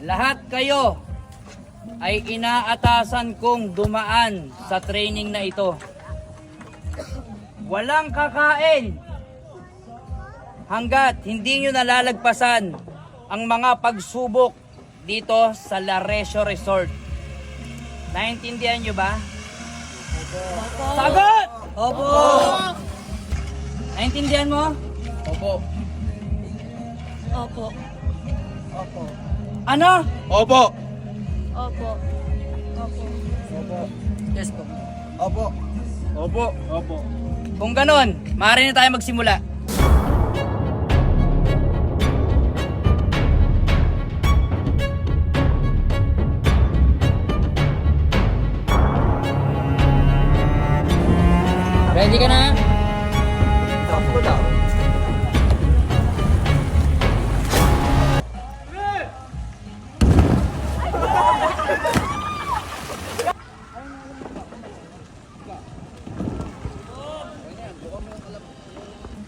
Lahat kayo ay inaatasan kong dumaan sa training na ito. Walang kakain hanggat hindi nyo nalalagpasan ang mga pagsubok dito sa Laresio Resort. Naintindihan nyo ba? Opo. Sagot! Opo! Naintindihan mo? Opo. Opo. Opo. Ano? Opo. Opo. Opo. Opo. Yes po. Opo. Opo. Opo. Kung ganon, maaari na tayo magsimula. Ready ka na? Opo daw.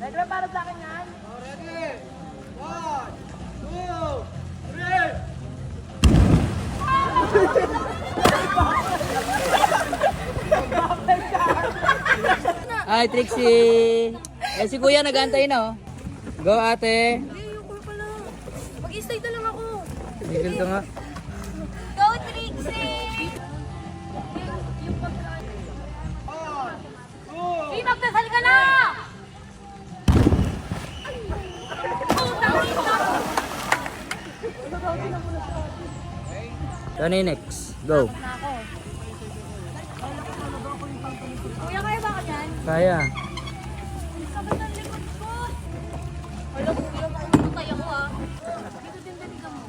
Ready ba para sa akin yan? Ready? 1, 2, 3. Hi, Trixie! Eh, si Kuya nag-aantay na, oh. Go, ate! Hindi, ayoko pala. Mag-stay na lang ako. Tigil ka nga. Go, Trixie! Hey, magdasal ka na! Ano yung next? Go. Kuya, kaya ba ka dyan? Kaya. Sabay ng likod ko. Alam mo, kuya, makikutay ako ah. Dito din ka mo.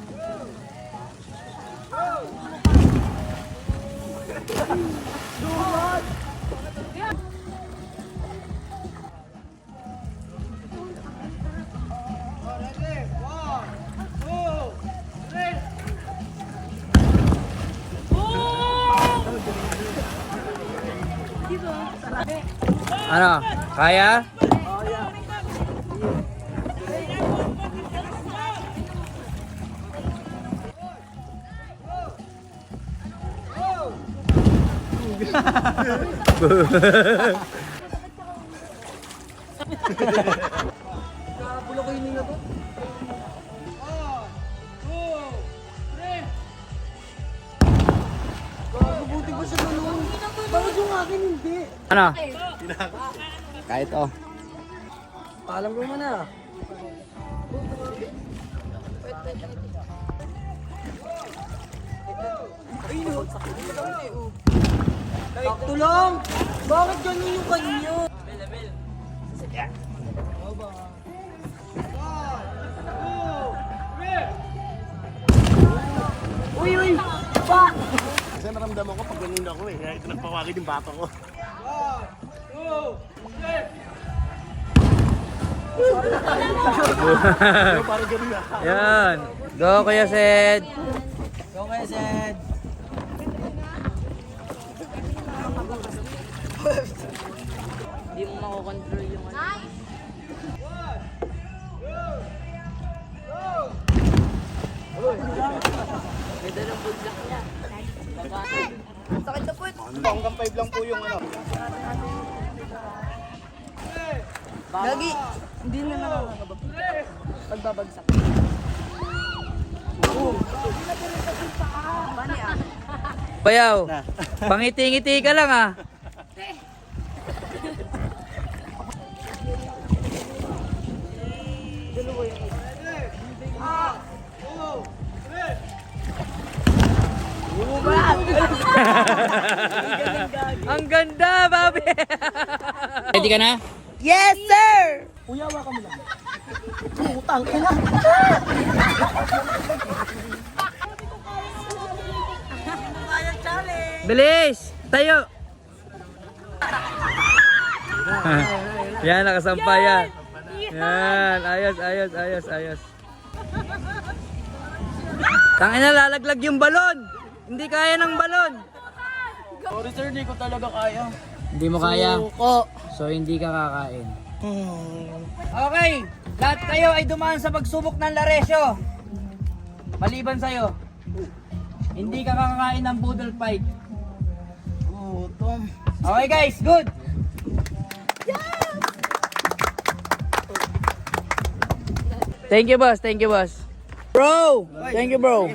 Ready? 1, 2, 3. Ano? Kaya? Kabulo ko yun na to. 1, 2, 3. Gabuti ko sa ganun. Bakit yung akin hindi? Ano? Kahit oh. Paalam ko muna. Sakto lang! Bakit ganun yung kanyo? Uy, uy! Pa! Kasi naramdaman ko pag ganun ako eh. Kaya ito nagpawagin yung bato ko. 1, 2, 3. Parang ganun na. Yan. Go, Kuya Sed. Go kayo, Zed! Hindi mo makokontrol yung ano. Ganda ng budlak niya. Sakit na po ito. Hanggang 5 lang po yung ano. Gagi, hindi na nakakabab. Pagbabagsak. Bani ah. Bayaw, pangiti-ngiti ka lang ah. Ang ganda, babe! Ready ka na? Yes, sir! Uyawa kami lang. Utang ina! Bilis! Tayo! Yan, nakasampa yan. Yan, ayos, ayos, ayos, ayos. Tangina, lalaglag yung balon! Hindi kaya ng balon! Sorry sir, di ko talaga kaya. Hindi mo kaya, Suko. so hindi ka kakain. Okay, lahat kayo ay dumaan sa pagsubok ng Laresio. Maliban sa'yo. Hindi ka kakakain ng boodle fight. Gutom. Okay guys, good. Thank you boss, thank you boss. Bro, thank you bro.